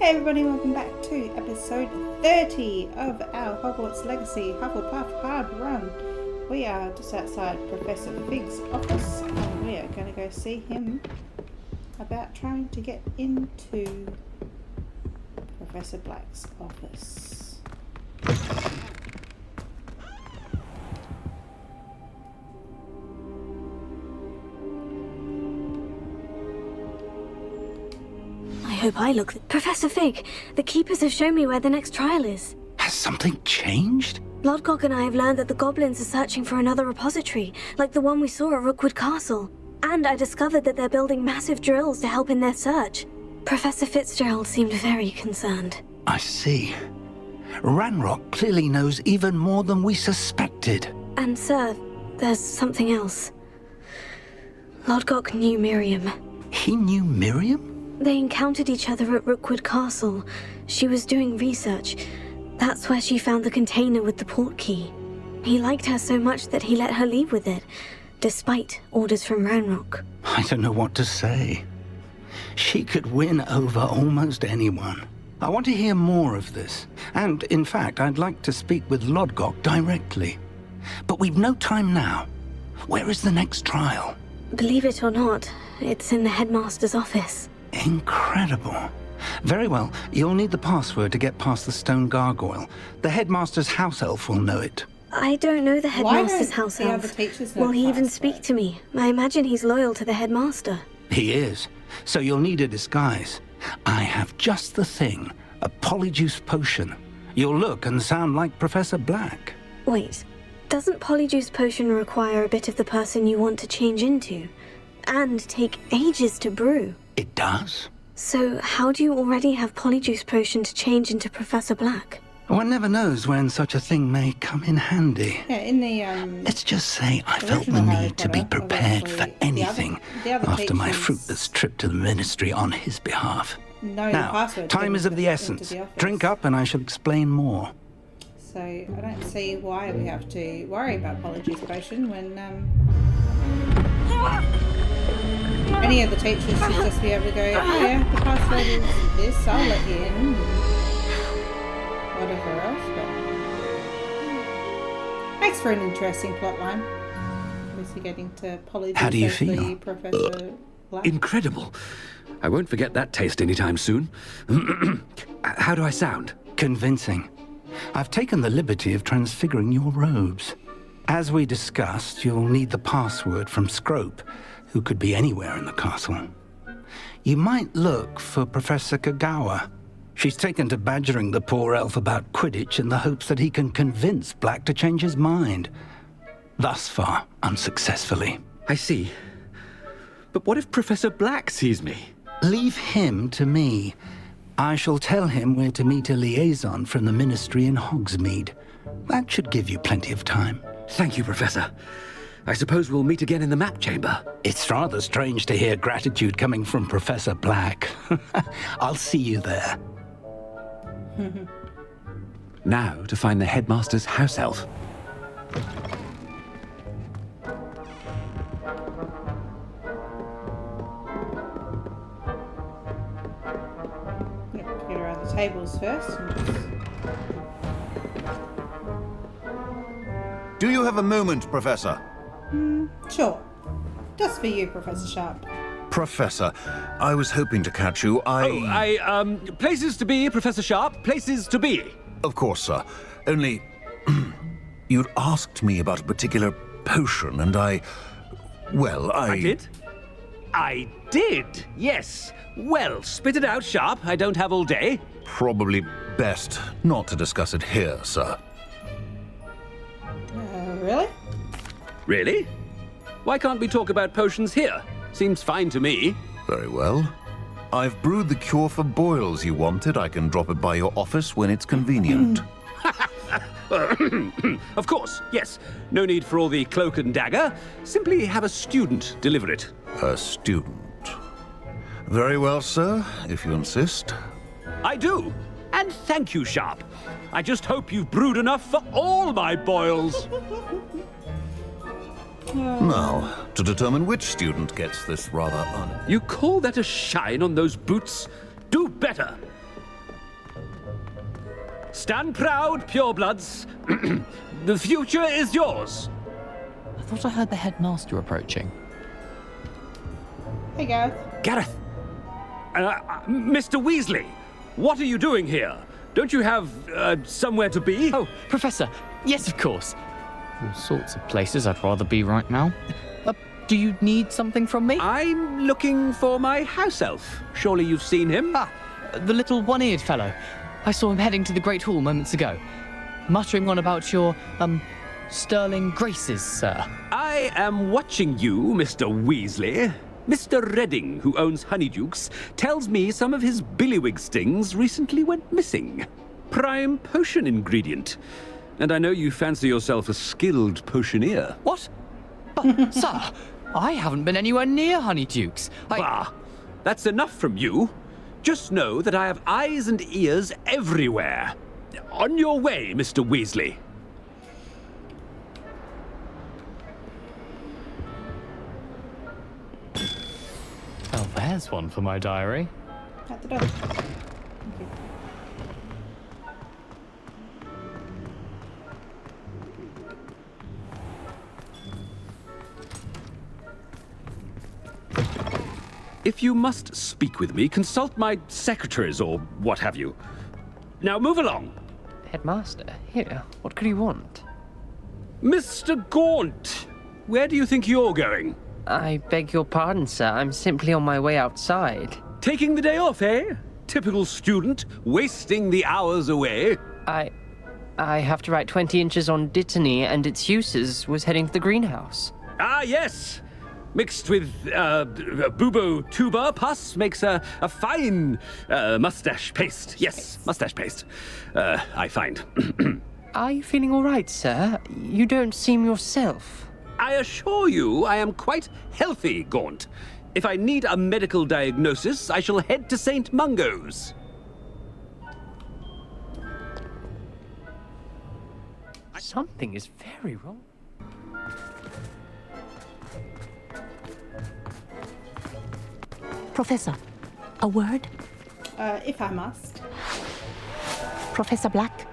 Hey everybody, welcome back to episode 30 of our Hogwarts Legacy Hufflepuff Hard Run. We are just outside Professor Fig's office and we are going to go see him about trying to get into Professor Black's office. I hope I look... Professor Fig, the Keepers have shown me where the next trial is. Has something changed? Lodgok and I have learned that the goblins are searching for another repository, like the one we saw at Rookwood Castle. And I discovered that they're building massive drills to help in their search. Professor Fitzgerald seemed very concerned. I see. Ranrock clearly knows even more than we suspected. And sir, there's something else. Lodgok knew Miriam. He knew Miriam? They encountered each other at Rookwood Castle. She was doing research. That's where she found the container with the port key. He liked her so much that he let her leave with it, despite orders from Ranrock. I don't know what to say. She could win over almost anyone. I want to hear more of this. And, in fact, I'd like to speak with Lodgok directly. But we've no time now. Where is the next trial? Believe it or not, it's in the headmaster's office. Incredible. Very well, you'll need the password to get past the stone gargoyle. The headmaster's house elf will know it. I don't know the headmaster's house the elf. other teachers know Will he the even password? speak to me? I imagine he's loyal to the headmaster. He is, so you'll need a disguise. I have just the thing, a Polyjuice potion. You'll look and sound like Professor Black. Wait, doesn't Polyjuice potion require a bit of the person you want to change into? And take ages to brew? It does? So how do you already have Polyjuice potion to change into Professor Black? One never knows when such a thing may come in handy. Yeah, in the Let's just say I felt the original Harry need to be Potter, prepared for obviously, anything the other after my teachers fruitless trip to the ministry on his behalf. know the Now, password time is of the into essence. office. Drink up and I shall explain more. So I don't see why we have to worry about Polyjuice potion when any of the teachers should just be able to go, oh yeah, the password is this, I'll let you in. Whatever else, but makes for an interesting plotline. Obviously getting to Polyjuice. How do you as the feel? Professor Black. Incredible. I won't forget that taste anytime soon. How do I sound? Convincing. I've taken the liberty of transfiguring your robes. As we discussed, you'll need the password from Scrope, who could be anywhere in the castle. You might look for Professor Kagawa. She's taken to badgering the poor elf about Quidditch in the hopes that he can convince Black to change his mind. Thus far, unsuccessfully. I see. But what if Professor Black sees me? Leave him to me. I shall tell him where to meet a liaison from the ministry in Hogsmeade. That should give you plenty of time. Thank you, Professor. I suppose we'll meet again in the map chamber. It's rather strange to hear gratitude coming from Professor Black. I'll see you there. Now to find the headmaster's house elf. Yep, get around the tables first. Do you have a moment, Professor? Sure. Just for you, Professor Sharp. Professor, I was hoping to catch you. Places to be, Professor Sharp, places to be. Of course, sir. Only... you'd asked me about a particular potion, and I did? I did, yes. Well, spit it out, Sharp. I don't have all day. Probably best not to discuss it here, sir. Really? Really? Why can't we talk about potions here? Seems fine to me. Very well. I've brewed the cure for boils you wanted. I can drop it by your office when it's convenient. Of course, yes. No need for all the cloak and dagger. Simply have a student deliver it. A student. Very well, sir, if you insist. I do. And thank you, Sharp. I just hope you've brewed enough for all my boils. Now, to determine which student gets this rather You call that a shine on those boots? Do better. Stand proud, purebloods. The future is yours. I thought I heard the headmaster approaching. Hey, Gareth. Gareth! Mr. Weasley, what are you doing here? Don't you have, somewhere to be? Oh, Professor. Yes, of course. All sorts of places I'd rather be right now. Do you need something from me? I'm looking for my house elf. Surely you've seen him? Ah, the little one-eared fellow. I saw him heading to the Great Hall moments ago, muttering on about your, sterling graces, sir. I am watching you, Mr. Weasley. Mr. Redding, who owns Honeydukes, tells me some of his billywig stings recently went missing. Prime potion ingredient. And I know you fancy yourself a skilled potioneer. What? But, sir, I haven't been anywhere near Honeydukes. Bah! That's enough from you. Just know that I have eyes and ears everywhere. On your way, Mr. Weasley. Well, there's one for my diary. At the door. Thank you. If you must speak with me, consult my secretaries or what have you. Now move along. Headmaster, here, what could he want? Mr. Gaunt, where do you think you're going? I beg your pardon, sir. I'm simply on my way outside. Taking the day off, eh? Typical student, wasting the hours away. I have to write 20 inches on Dittany and its uses was heading to the greenhouse. Ah, yes. Mixed with bubo tuber pus makes a fine mustache paste. Yes, mustache paste. I find. Are you feeling all right, sir? You don't seem yourself. I assure you I am quite healthy, Gaunt. If I need a medical diagnosis, I shall head to St. Mungo's. Something is very wrong. Professor, a word? If I must. Professor Black,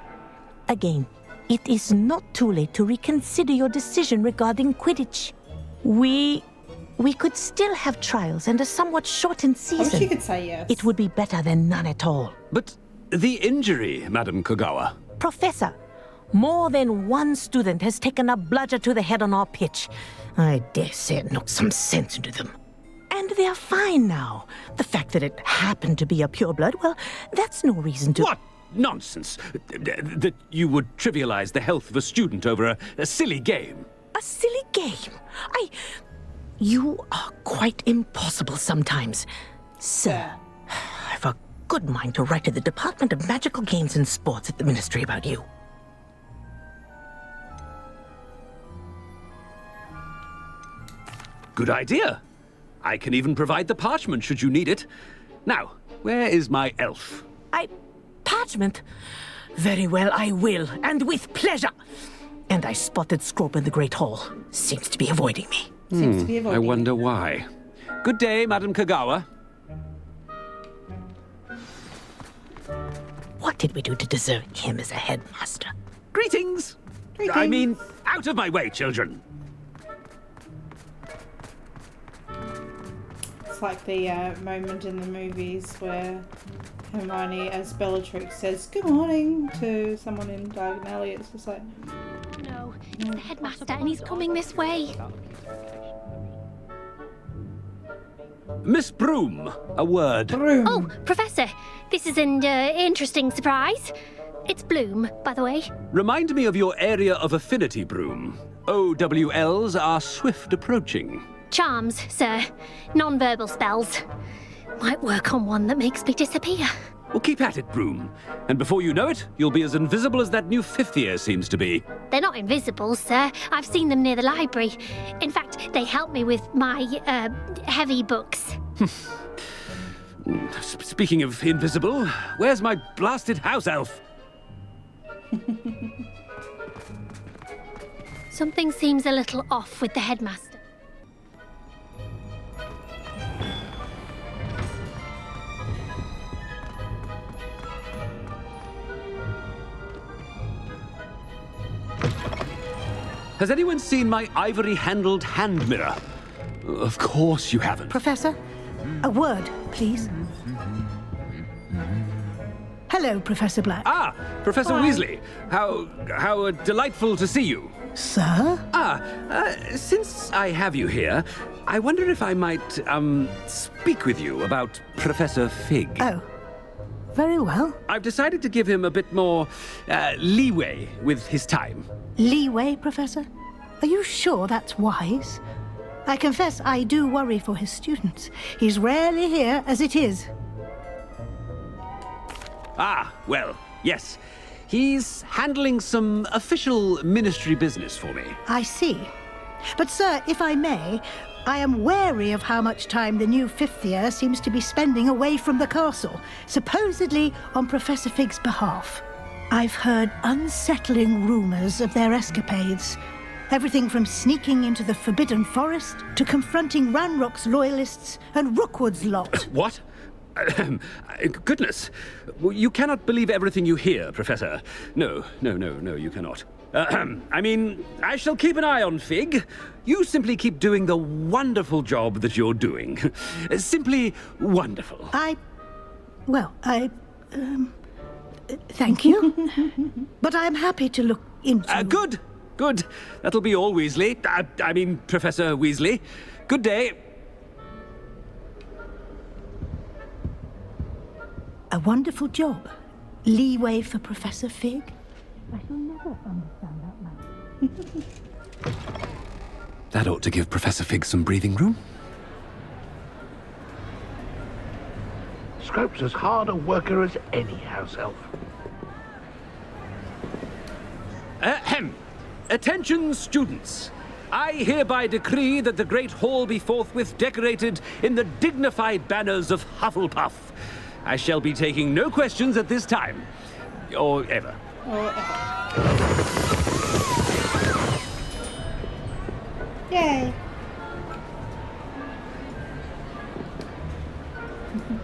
again, it is not too late to reconsider your decision regarding Quidditch. We could still have trials and a somewhat shortened I season. wish you could say yes. It would be better than none at all. But the injury, Madam Kogawa. Professor, more than one student has taken a bludger to the head on our pitch. I dare say it knocked some sense into them. And they're fine now. The fact that it happened to be a pureblood, well, that's no reason to... What nonsense! That you would trivialize the health of a student over a silly game. A silly game? You are quite impossible sometimes. Sir, I've a good mind to write to the Department of Magical Games and Sports at the Ministry about you. Good idea. I can even provide the parchment should you need it. Now, where is my elf? Parchment? Very well, I will, and with pleasure. And I spotted Scrope in the Great Hall. Seems to be avoiding me. Seems to be I avoiding wonder why. Good day, Madam Kogawa. What did we do to deserve him as a headmaster? Greetings! I mean, out of my way, children. It's like the moment in the movies where Hermione as Bellatrix says good morning to someone in Diagon Alley. It's just like... No, it's the headmaster and he's coming this way. Miss Broom, a word. Broom. Oh, Professor, this is an interesting surprise. It's Bloom, by the way. Remind me of your area of affinity, Broom. OWLs are swift approaching. Charms, sir. Non-verbal spells. Might work on one that makes me disappear. Well, keep at it, Broom. And before you know it, you'll be as invisible as that new fifth year seems to be. They're not invisible, sir. I've seen them near the library. In fact, they help me with my, heavy books. Speaking of invisible, where's my blasted house elf? Something seems a little off with the headmaster. Has anyone seen my ivory-handled hand mirror? Of course you haven't. Professor, a word, please. Hello, Professor Black. Ah, Professor Weasley. How delightful to see you. Sir? Since I have you here, I wonder if I might, speak with you about Professor Fig. Oh, very well. I've decided to give him a bit more, leeway with his time. Leeway, Professor? Are you sure that's wise? I confess I do worry for his students. He's rarely here as it is. Ah, well, yes. He's handling some official ministry business for me. I see. But, sir, if I may, I am wary of how much time the new fifth year seems to be spending away from the castle, supposedly on Professor Fig's behalf. I've heard unsettling rumors of their escapades. Everything from sneaking into the Forbidden Forest to confronting Ranrock's loyalists and Rookwood's lot. What? Goodness. You cannot believe everything you hear, Professor. No, you cannot. I mean, I shall keep an eye on Fig. You simply keep doing the wonderful job that you're doing. Simply wonderful. Thank you. But I'm happy to look into... Good. That'll be all, Weasley. I mean, Professor Weasley. Good day. A wonderful job. Leeway for Professor Fig. I shall never understand that man. That ought to give Professor Fig some breathing room. Scrope's as hard a worker as any house elf. Ahem. Attention, students. I hereby decree that the Great Hall be forthwith decorated in the dignified banners of Hufflepuff. I shall be taking no questions at this time. Or ever. Yay.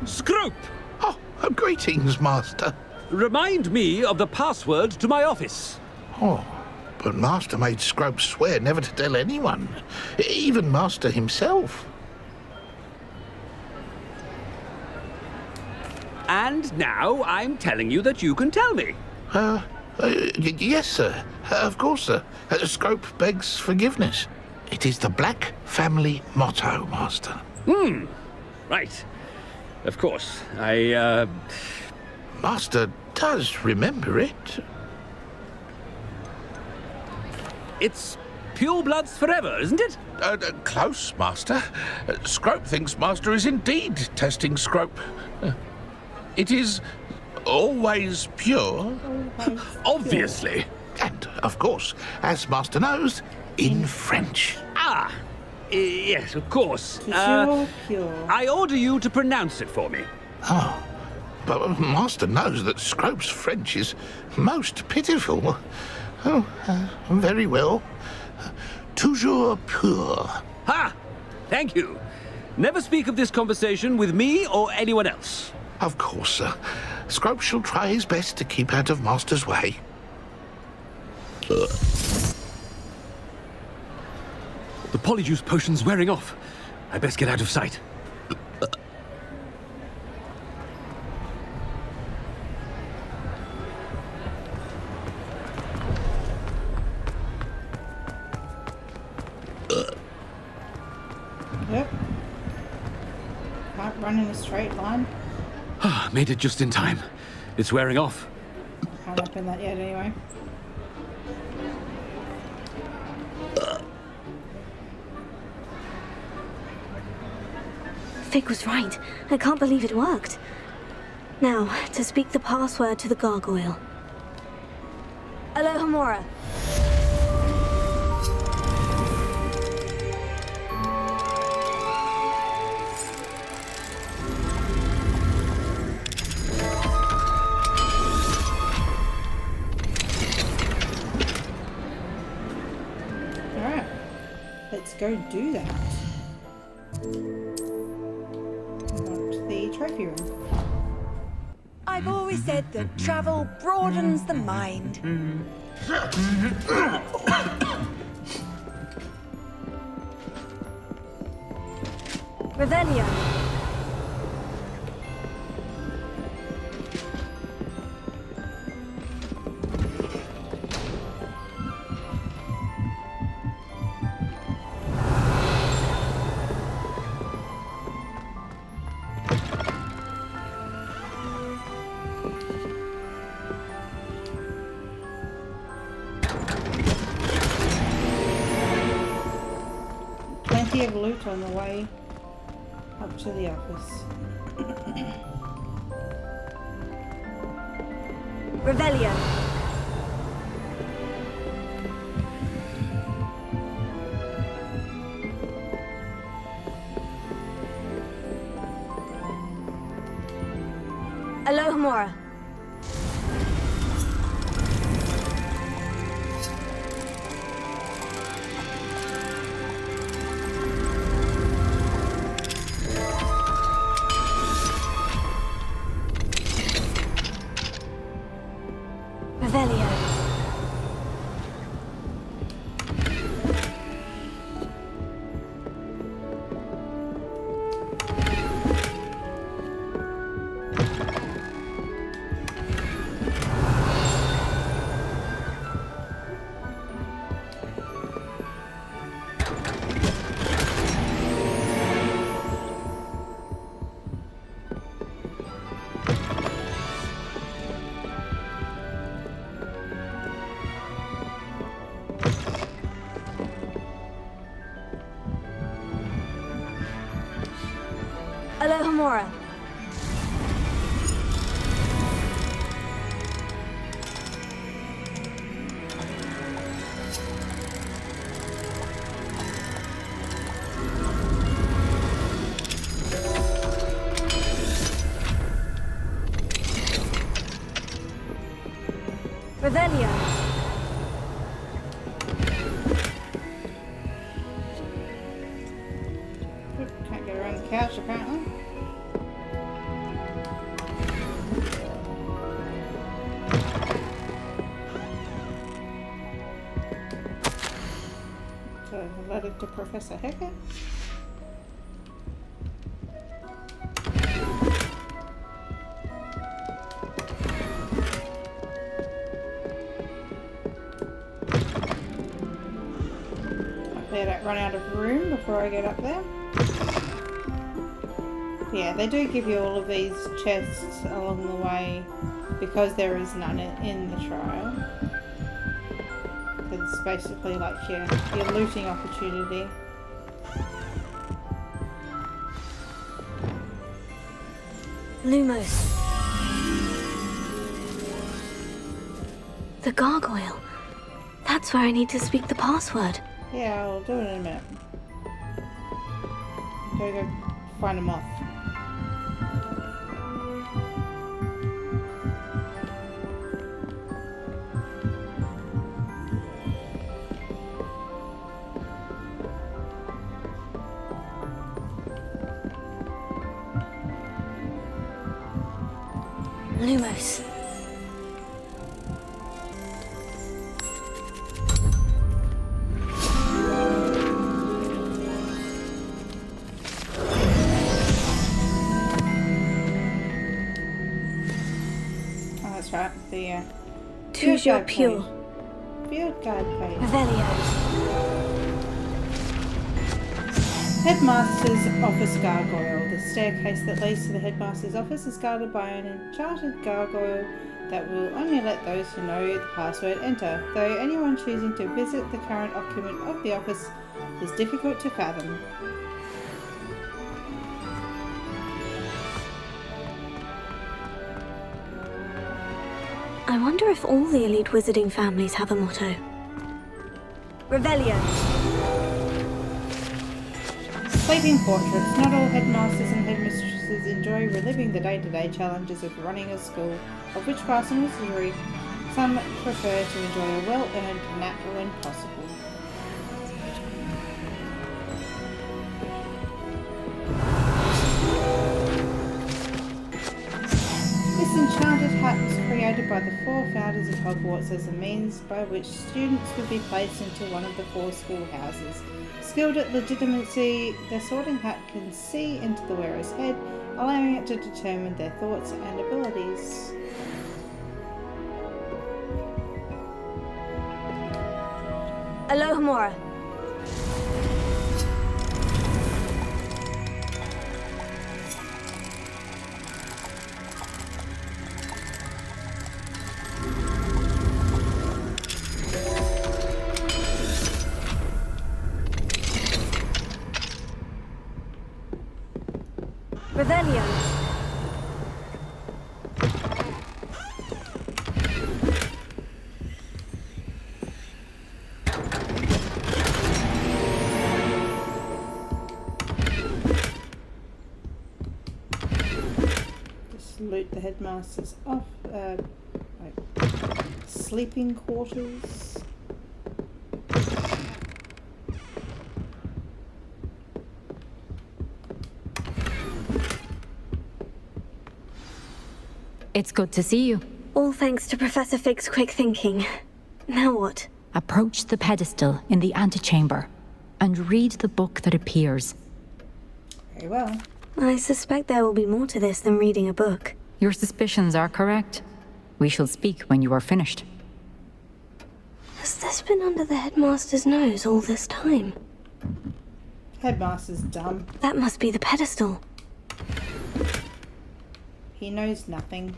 Scrope! Oh, greetings, Master. Remind me of the password to my office. Oh, but Master made Scrope swear never to tell anyone, even Master himself. And now I'm telling you that you can tell me. Yes, sir. Of course, sir. Scrope begs forgiveness. It is the Black family motto, Master. Right. Of course. Master does remember it. It's purebloods forever, isn't it? Close, Master. Scrope thinks Master is indeed testing Scrope. It is always pure. Obviously. And, of course, as Master knows, in French. Yes, of course. Pure. I order you to pronounce it for me. Oh, but Master knows that Scrope's French is most pitiful. Oh, very well. Toujours pur. Ha! Thank you. Never speak of this conversation with me or anyone else. Of course, sir. Scrope shall try his best to keep out of Master's way. The Polyjuice potion's wearing off. I best get out of sight. Yep. Can't run in a straight line. Made it just in time. It's wearing off. Can't open that yet anyway. Fig was right. I can't believe it worked. Now, to speak the password to the gargoyle. Alohomora. Alright. Let's go do that. Want the trophy room. I've always said that travel broadens the mind. Revelio. Plenty of loot on the way up to the office. Revelio. Alohomora. Revelio. Alohomora. Revelio. Can't get around the couch apparently. So a letter to Professor Hecker. Hopefully I don't run out of room before I get up there. Yeah, they do give you all of these chests along the way because there is none in the trial. It's basically like your looting opportunity. Lumos. The gargoyle. That's where I need to speak the password. Yeah, I'll do it in a minute. Gotta go find a moth. Lumos. Oh, that's right. The Choose your pure. Field guide page. Revelio. Headmaster's office gargoyle. The staircase that leads to the headmaster's office is guarded by an enchanted gargoyle that will only let those who know the password enter, though anyone choosing to visit the current occupant of the office is difficult to fathom. I wonder if all the elite wizarding families have a motto. Revelio. Sleeping Portraits. Not all headmasters and headmistresses enjoy reliving the day-to-day challenges of running a school of witchcraft and wizardry. Some prefer to enjoy a well-earned nap when possible. This enchanted hut was created by the 4 founders of Hogwarts as a means by which students would be placed into one of the 4 schoolhouses, Skilled at legitimacy, the sorting hat can see into the wearer's head, allowing it to determine their thoughts and abilities. Alohomora. Revelio. Just loot the headmaster's sleeping quarters. It's good to see you. All thanks to Professor Fig's quick thinking. Now what? Approach the pedestal in the antechamber and read the book that appears. Very well. I suspect there will be more to this than reading a book. Your suspicions are correct. We shall speak when you are finished. Has this been under the headmaster's nose all this time? Headmaster's dumb. That must be the pedestal. He knows nothing.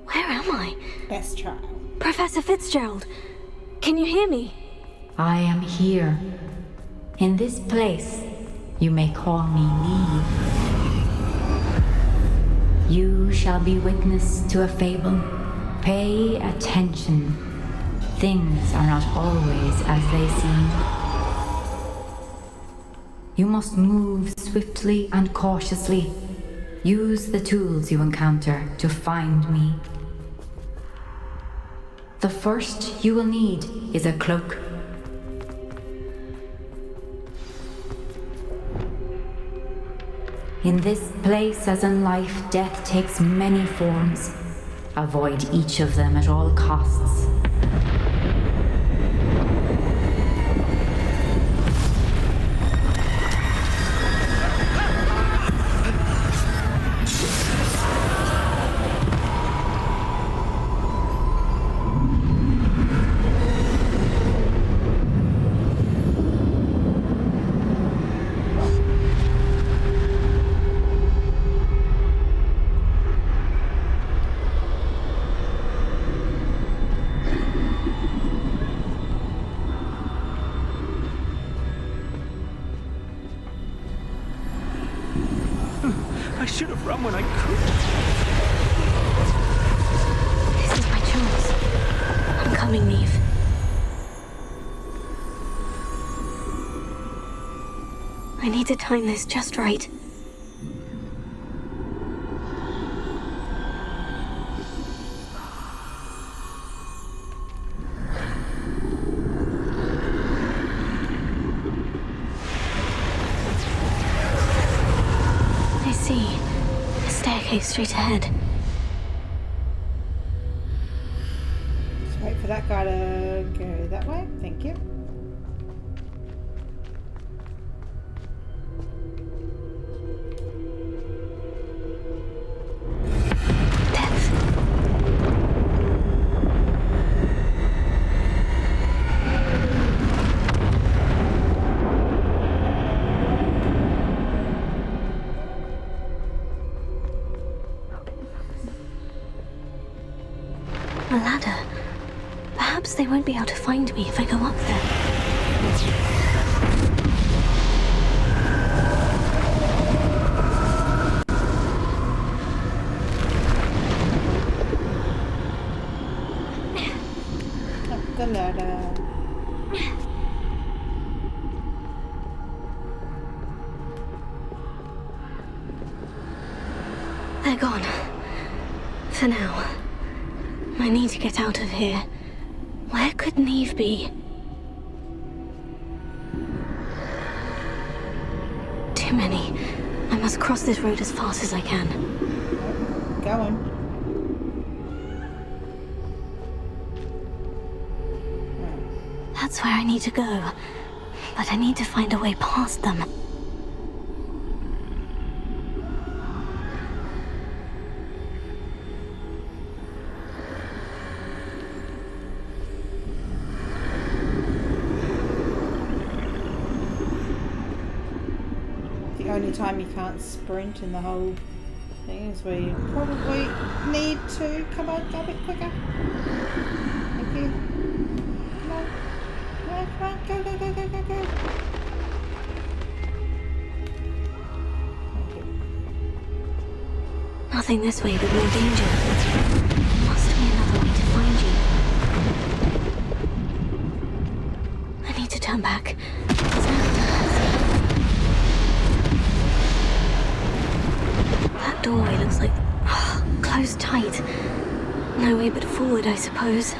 Where am I? Best try. Professor Fitzgerald, can you hear me? I am here. In this place, you may call me Niamh. You shall be witness to a fable. Pay attention. Things are not always as they seem. You must move swiftly and cautiously. Use the tools you encounter to find me. The first you will need is a cloak. In this place, as in life, death takes many forms. Avoid each of them at all costs. I should have run when I could. This is my chance. I'm coming, Niamh. I need to time this just right. I see. A staircase straight ahead. Just wait for that guy to go that way. Thank you. A ladder. Perhaps they won't be able to find me if I go up there. Up the ladder. They're gone. For now. I need to get out of here. Where could Niamh be? 2 too many. I must cross this road as fast as I can. Go on. That's where I need to go. But I need to find a way past them. The only time you can't sprint in the whole thing is where you probably need to. Come on, go a bit quicker. Thank you. Come on. Come on, go, go, go, go, go, go. Thank you. Nothing this way but more danger. Must be another way to find you. I need to turn back. That doorway looks like... closed tight. No way but forward, I suppose.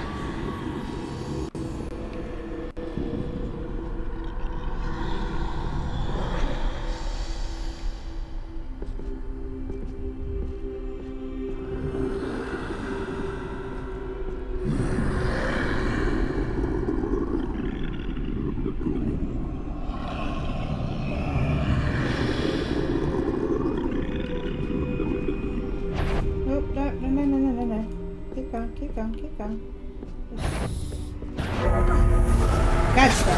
Keep going. Gotcha.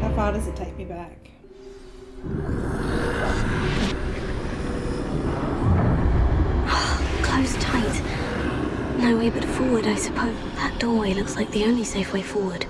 How far does it take me back? Closed tight. No way but forward, I suppose. That doorway looks like the only safe way forward.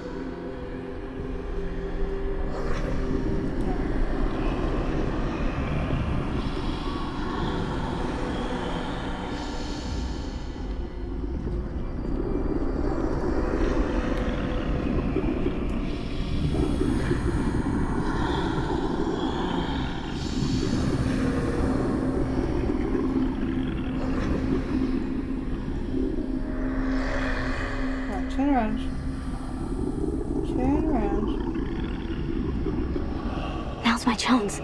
Turn around. Now's my chance.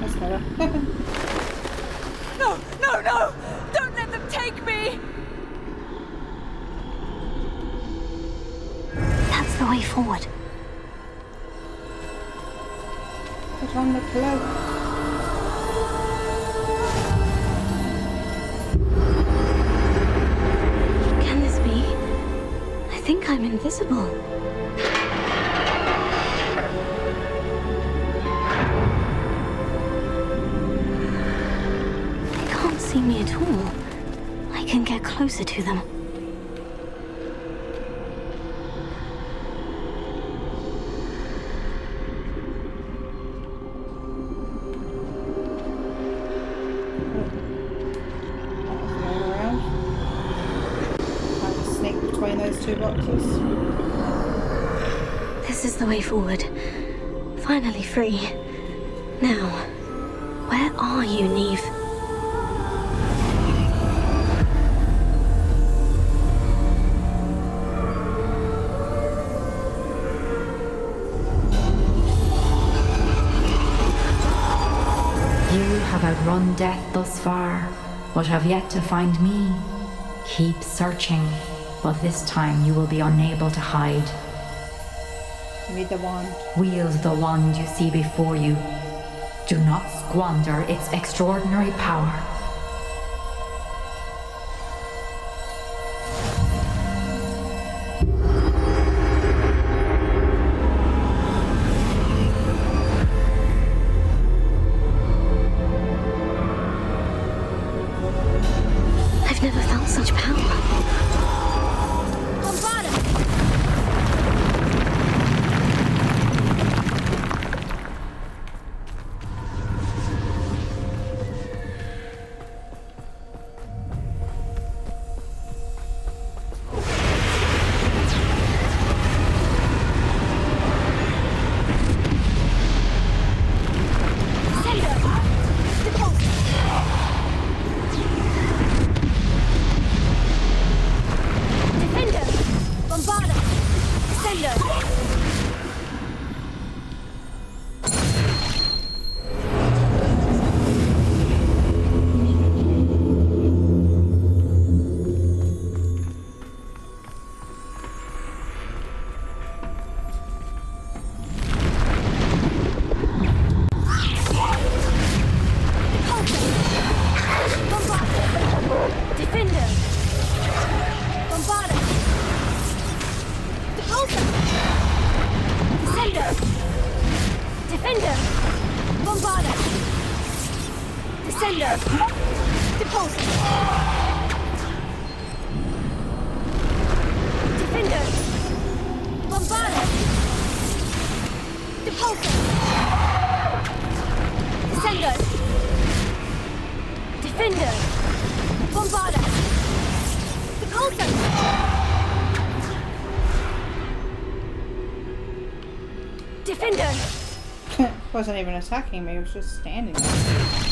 That's better. No! Don't let them take me! That's the way forward. Put on the cloak. I think I'm invisible. They can't see me at all. I can get closer to them. Two boxes. This is the way forward. Finally free. Now, where are you, Niamh? You have outrun death thus far, but have yet to find me. Keep searching. But this time you will be unable to hide. Read the wand. Wield the wand you see before you. Do not squander its extraordinary power. I've never felt such power. Wasn't even attacking me, it was just standing there.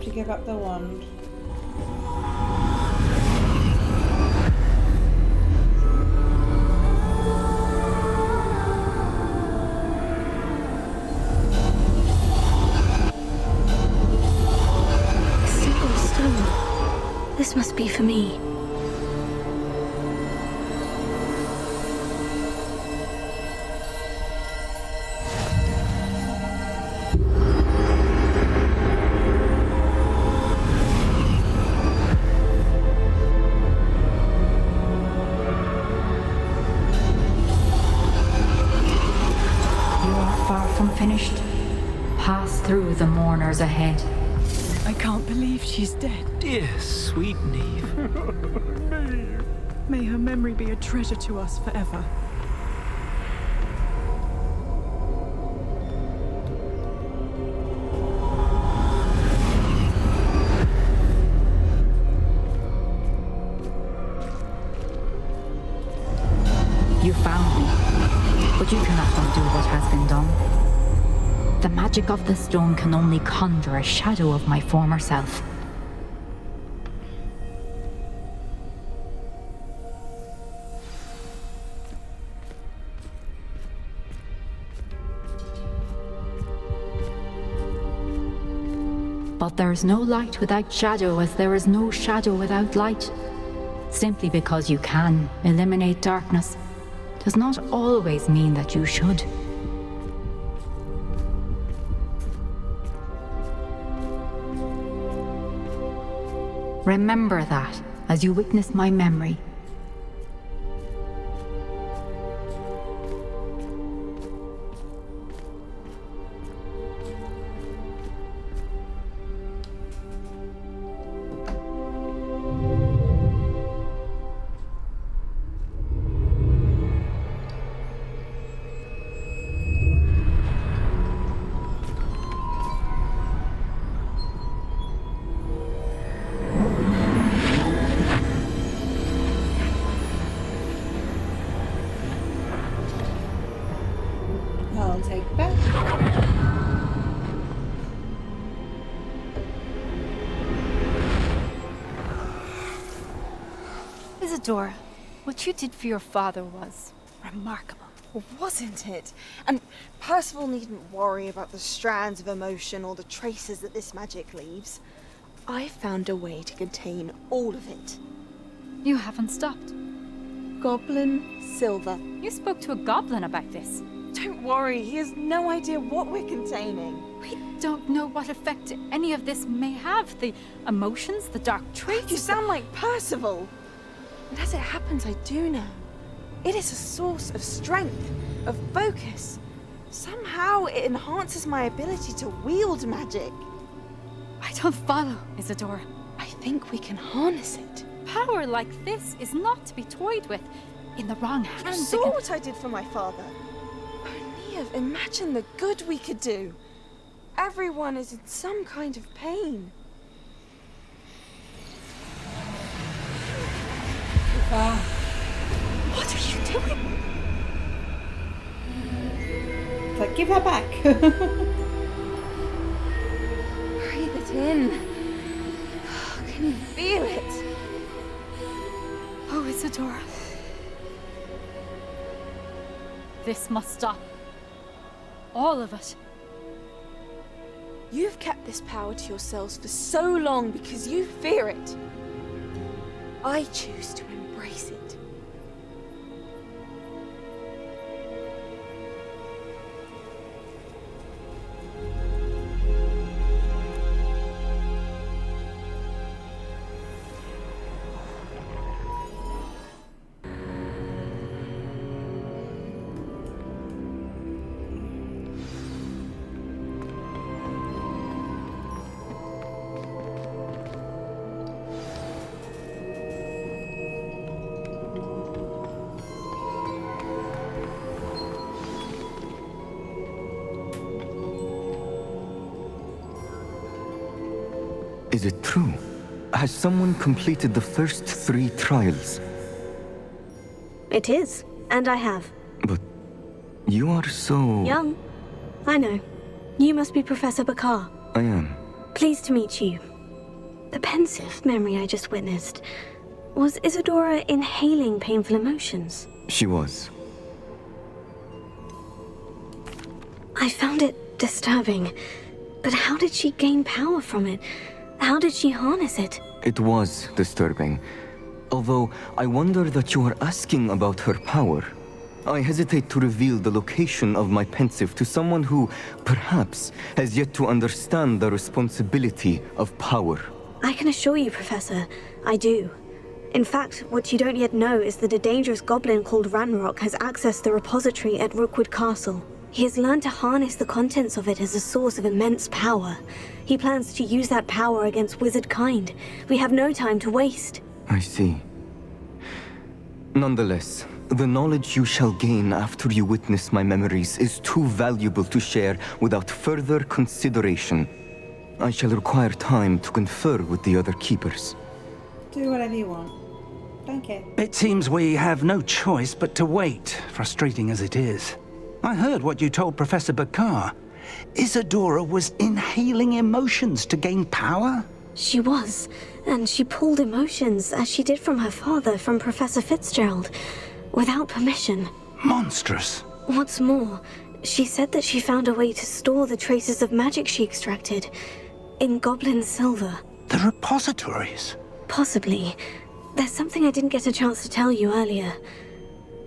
have to give up the wand. Single stone. This must be for me. Finished. Pass through the mourners ahead. I can't believe she's dead. Dear sweet Niamh. May her memory be a treasure to us forever. You found me, but you cannot undo what has been done. The magic of the stone can only conjure a shadow of my former self. But there is no light without shadow, as there is no shadow without light. Simply because you can eliminate darkness does not always mean that you should. Remember that as you witness my memory. I'll take that. Isadora, what you did for your father was remarkable. Well, wasn't it? And Percival needn't worry about the strands of emotion or the traces that this magic leaves. I found a way to contain all of it. You haven't stopped. Goblin Silver. You spoke to a goblin about this. Don't worry, he has no idea what we're containing. We don't know what effect any of this may have. The emotions, the dark traits. You sound like Percival. And as it happens, I do know. It is a source of strength, of focus. Somehow it enhances my ability to wield magic. I don't follow, Isadora. I think we can harness it. Power like this is not to be toyed with. In the wrong hands. You saw what I did for my father. Oh, Niamh, imagine the good we could do. Everyone is in some kind of pain. What are you doing? It's like, give her back. Breathe it in. Can you feel it? Oh, Isadora. This must stop. All of it. You've kept this power to yourselves for so long because you fear it. I choose to embrace it. Is it true? Has someone completed the first 3 trials? It is, and I have. But you are so... Young. I know. You must be Professor Bakar. I am. Pleased to meet you. The pensive memory I just witnessed. Was Isadora inhaling painful emotions? She was. I found it disturbing. But how did she gain power from it? How did she harness it? It was disturbing. Although I wonder that you are asking about her power. I hesitate to reveal the location of my pensive to someone who, perhaps, has yet to understand the responsibility of power. I can assure you, Professor, I do. In fact, what you don't yet know is that a dangerous goblin called Ranrock has accessed the repository at Rookwood Castle. He has learned to harness the contents of it as a source of immense power. He plans to use that power against wizard kind. We have no time to waste. I see. Nonetheless, the knowledge you shall gain after you witness my memories is too valuable to share without further consideration. I shall require time to confer with the other keepers. Do whatever you want. Don't care. It seems we have no choice but to wait, frustrating as it is. I heard what you told Professor Bakar. Isadora was inhaling emotions to gain power? She was, and she pulled emotions, as she did from her father, from Professor Fitzgerald, without permission. Monstrous. What's more, she said that she found a way to store the traces of magic she extracted in goblin silver. The repositories? Possibly. There's something I didn't get a chance to tell you earlier.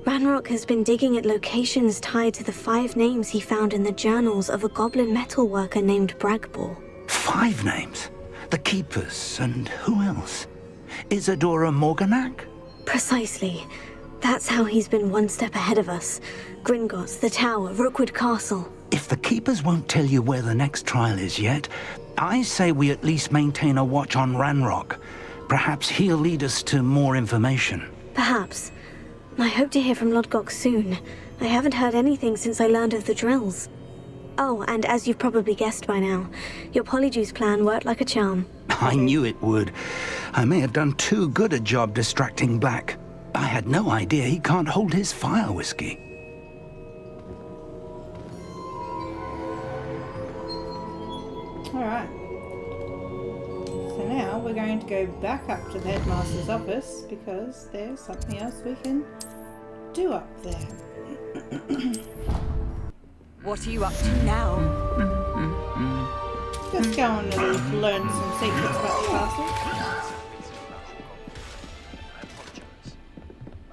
Ranrock has been digging at locations tied to the 5 names he found in the journals of a goblin metalworker named Bragbor. 5 names? The Keepers, and who else? Isadora Morganac? Precisely. That's how he's been one step ahead of us. Gringotts, the Tower, Rookwood Castle. If the Keepers won't tell you where the next trial is yet, I say we at least maintain a watch on Ranrock. Perhaps he'll lead us to more information. Perhaps. I hope to hear from Lodgok soon. I haven't heard anything since I learned of the drills. Oh, and as you've probably guessed by now, your Polyjuice plan worked like a charm. I knew it would. I may have done too good a job distracting Black. I had no idea he can't hold his fire whiskey. Alright. So now we're going to go back up to the headmaster's office because there's something else we can do up there. What are you up to now? Just going to learn some secrets about the castle.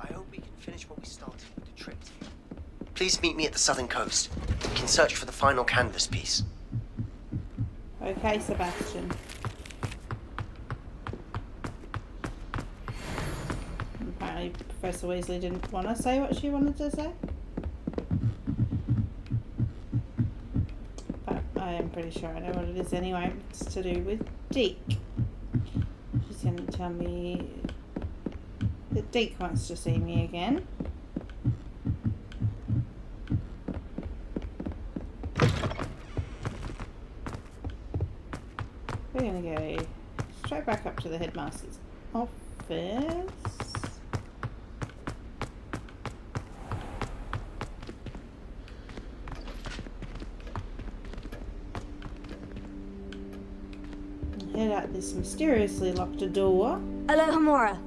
I hope we can finish what we started with the trip. Please meet me at the southern coast. We can search for the final canvas piece. Okay, Sebastian. Apparently Professor Weasley didn't want to say what she wanted to say. But I am pretty sure I know what it is anyway. It's to do with Deke. She's going to tell me that Deke wants to see me again. We're going to go straight back up to the headmaster's office. Head out this mysteriously locked door. Hello, Hamora.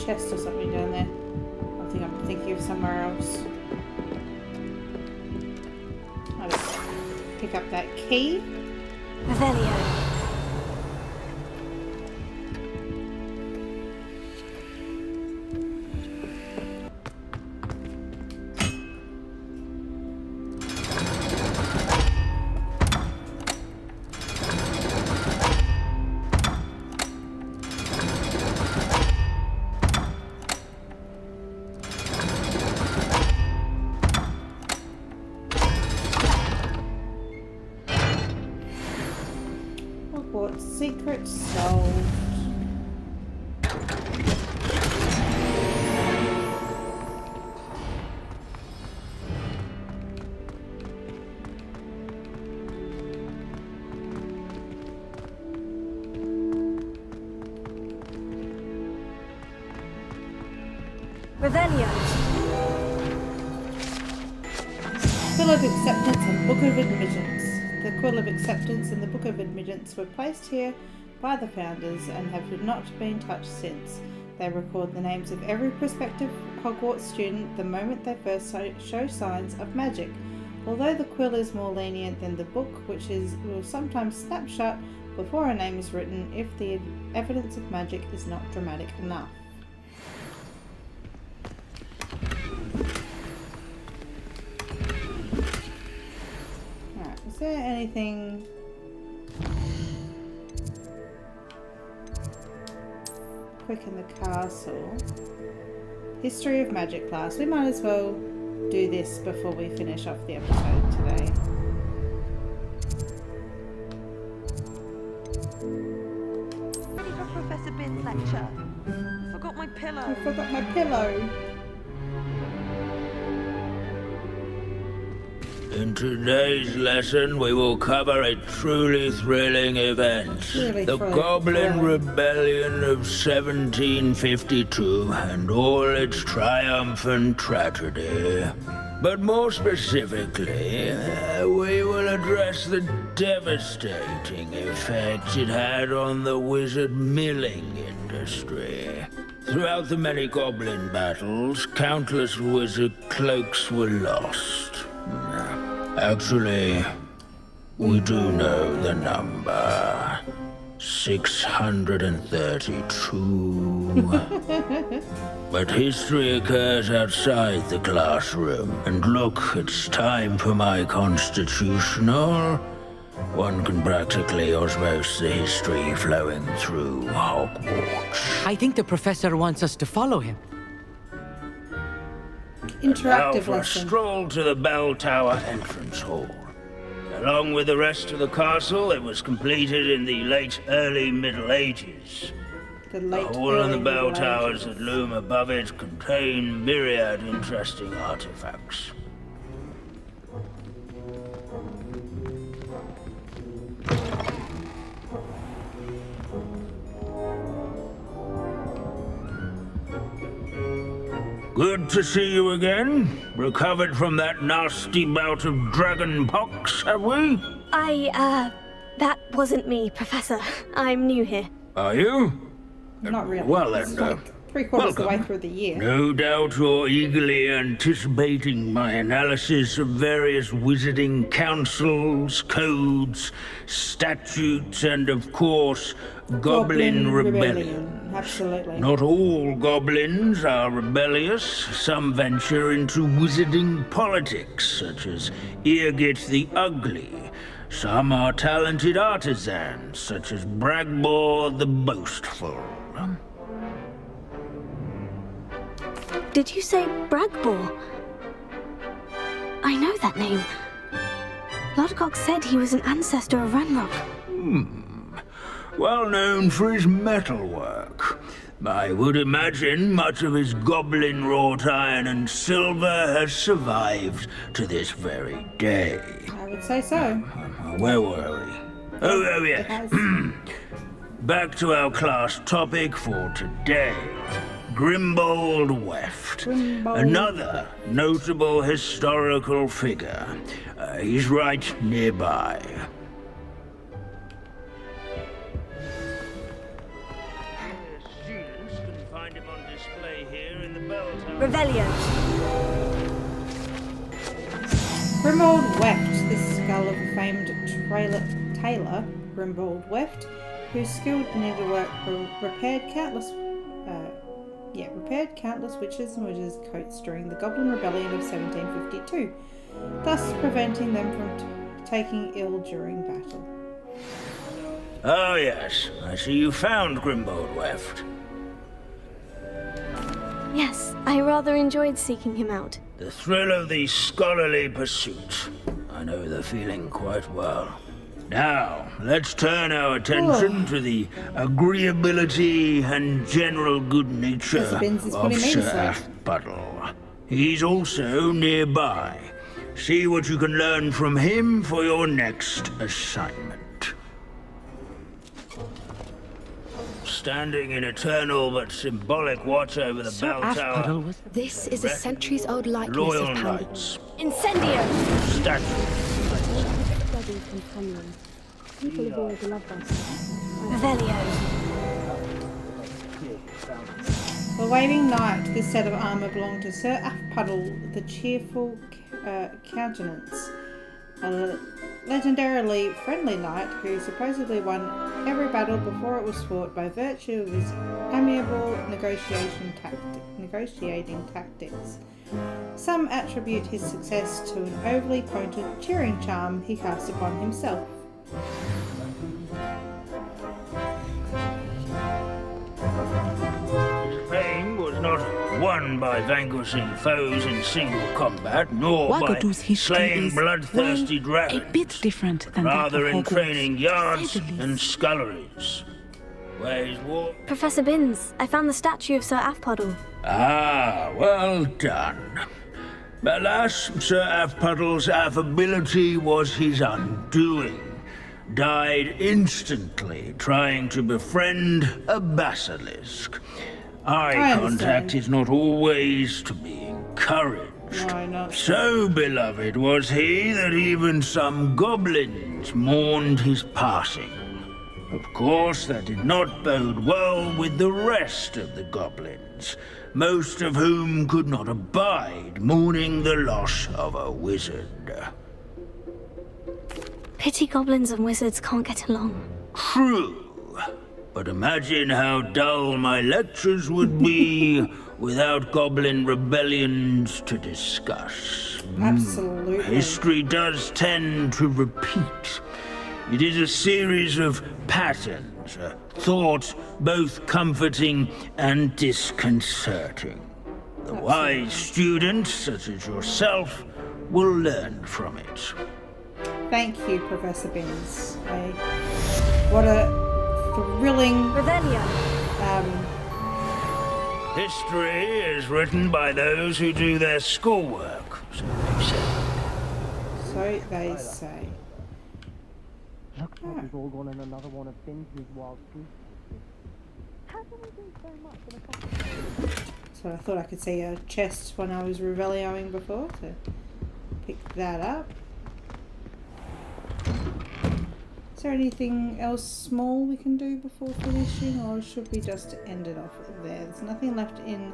Chest or something down there. I think I'm thinking of somewhere else. I'll just pick up that key. Revelio. Hogwarts secret solved. Revelio. Quill of Acceptance and Book of Admittance. The Quill of Acceptance and the Book of Admittance were placed here by the founders and have not been touched since. They record the names of every prospective Hogwarts student the moment they first show signs of magic. Although the quill is more lenient than the book, which will sometimes snap shut before a name is written if the evidence of magic is not dramatic enough. Alright, is there anything... quick in the castle? History of Magic class. We might as well do this before we finish off the episode today. Ready for Professor Bin's lecture. Forgot my pillow. I forgot my pillow. In today's lesson, we will cover a truly thrilling event. The Goblin Rebellion of 1752 and all its triumphant tragedy. But more specifically, we will address the devastating effect it had on the wizard milling industry. Throughout the many goblin battles, countless wizard cloaks were lost. Actually, we do know the number. 632. But history occurs outside the classroom. And look, it's time for my constitutional. One can practically osmose the history flowing through Hogwarts. I think the professor wants us to follow him. Interactive now for lesson. a stroll to the Bell Tower entrance hall. Along with the rest of the castle, it was completed in the early Middle Ages. The hall and the bell towers that loom above it contain myriad interesting artifacts. Good to see you again. Recovered from that nasty bout of dragon pox, have we? That wasn't me, Professor. I'm new here. Are you? Not really. Well It's then, like 3/4 of the way through the year. No doubt you're eagerly anticipating my analysis of various wizarding councils, codes, statutes, and of course, Goblin Rebellion. Absolutely. Not all goblins are rebellious. Some venture into wizarding politics, such as Eargit the Ugly. Some are talented artisans, such as Bragbor the Boastful. Did you say Bragbor? I know that name. Lodgok said he was an ancestor of Ranrock. Well known for his metalwork. I would imagine much of his goblin wrought iron and silver has survived to this very day. I would say so. Where were we? Oh yes. Back to our class topic for today. Grimbold Weft. Another notable historical figure. He's right nearby. Students can find him on display here in the bell tower. Revelio. Grimbold Weft, the skull of a famed tailor, Grimbold Weft, whose skilled needlework repaired countless witches and wizards' coats during the Goblin Rebellion of 1752, thus preventing them from taking ill during battle. Oh yes, I see you found Grimbold Weft. Yes, I rather enjoyed seeking him out. The thrill of the scholarly pursuit. I know the feeling quite well. Now, let's turn our attention to the agreeability and general good nature of Sir Aphpuddle. He's also nearby. See what you can learn from him for your next assignment. Standing in eternal but symbolic watch over the bell tower. This is a centuries-old likeness Loyal of knights. Incendio! Statue. People have always loved us. Revelio. The Waiting Knight. This set of armour belonged to Sir Aphpuddle, the Cheerful Countenance, a legendarily friendly knight who supposedly won every battle before it was fought by virtue of his amiable negotiating tactics. Some attribute his success to an overly pointed cheering charm he cast upon himself. His fame was not won by vanquishing foes in single combat, nor by slaying bloodthirsty dragons, a bit different than rather that in of training yards and sculleries. Where his war... Professor Binns, I found the statue of Sir Aphpuddle. Ah, well done. Alas, Sir Aphpuddle's affability was his undoing. Died instantly trying to befriend a basilisk. Eye contact is not always to be encouraged. So beloved was he that even some goblins mourned his passing. Of course, that did not bode well with the rest of the goblins, most of whom could not abide mourning the loss of a wizard. Pity goblins and wizards can't get along. True, but imagine how dull my lectures would be without goblin rebellions to discuss. Absolutely. History does tend to repeat. It is a series of patterns, a thought both comforting and disconcerting. The wise students, such as yourself, will learn from it. Thank you, Professor Binns. What a thrilling... History is written by those who do their schoolwork, so they say. So they say. Looks like we've all gone in another one of Binns' wild goose. So I thought I could see a chest when I was Revelioing before, to pick that up. Is there anything else small we can do before finishing, or should we just end it off there? There's nothing left in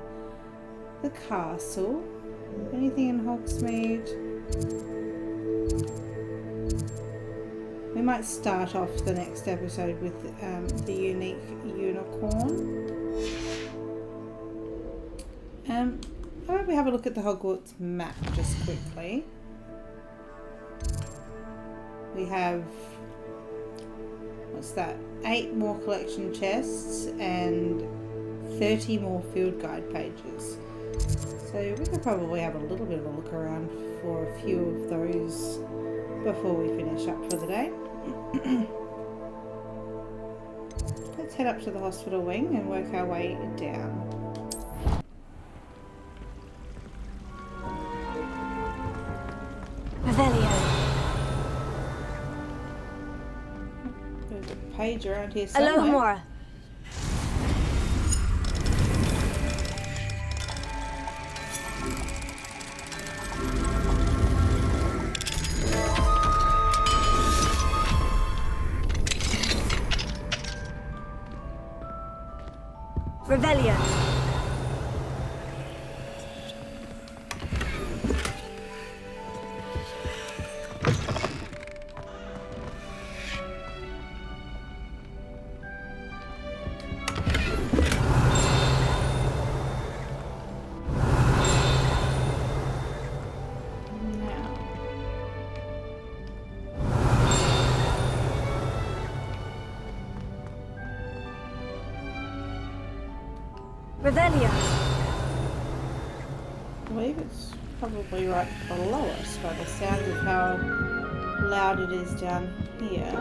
the castle. Anything in Hogsmeade? We might start off the next episode with the unique unicorn. How about we have a look at the Hogwarts map just quickly? We have, what's that, 8 more collection chests and 30 more field guide pages. So we could probably have a little bit of a look around for a few of those before we finish up for the day. Let's head up to the hospital wing and work our way down. Revelio. There's a page around here somewhere. Alohomora. Revelio. Revelio. I believe it's probably right below us by the sound of how loud it is down here.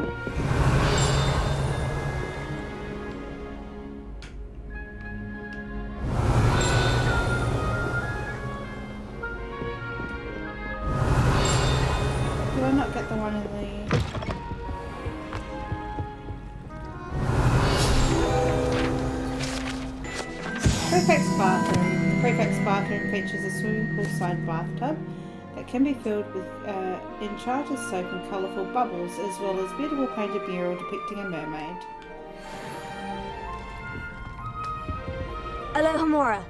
Did I not get the one in the... Prefect's bathroom. The Prefect's bathroom features a swimming pool-side bathtub that can be filled with enchanted soap and colourful bubbles, as well as beautiful painted mural depicting a mermaid. Aloha Mora.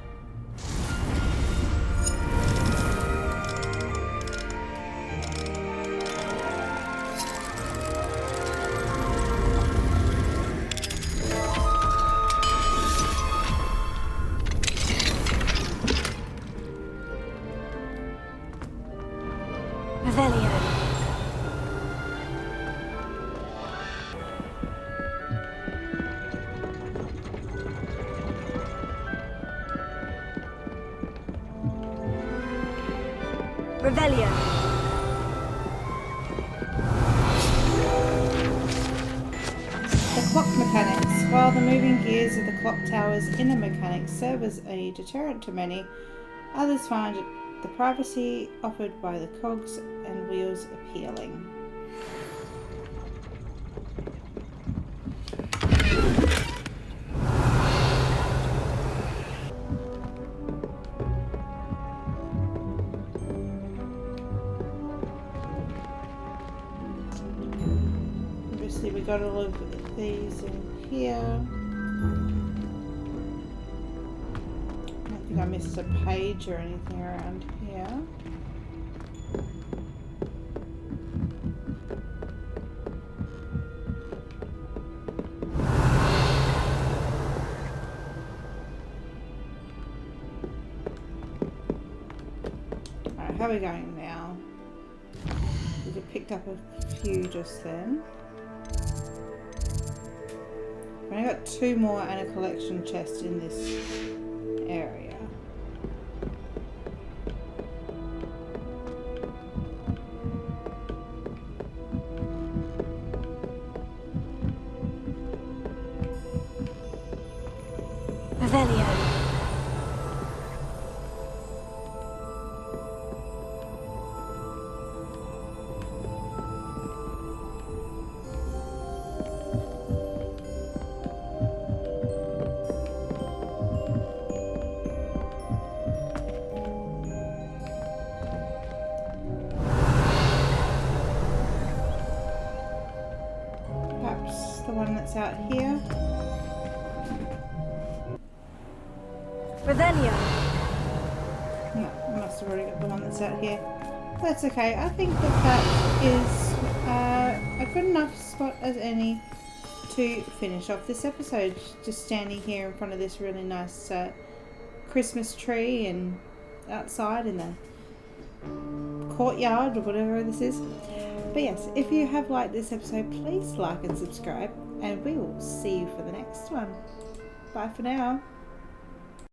Revelio. The clock mechanics. While the moving gears of the clock tower's inner mechanics serve as a deterrent to many, others find the privacy offered by the cogs and wheels appealing. We got all of these in here. I don't think I missed a page or anything around here. Alright, how are we going now? We picked up a few just then. I got 2 more and a collection chest in this area. Revelio. Out here. Revelio. No, I must have already got the one that's out here. That's okay. I think that is a good enough spot as any to finish off this episode. Just standing here in front of this really nice Christmas tree and outside in the courtyard or whatever this is. But yes, if you have liked this episode, please like and subscribe. And we will see you for the next one. Bye for now.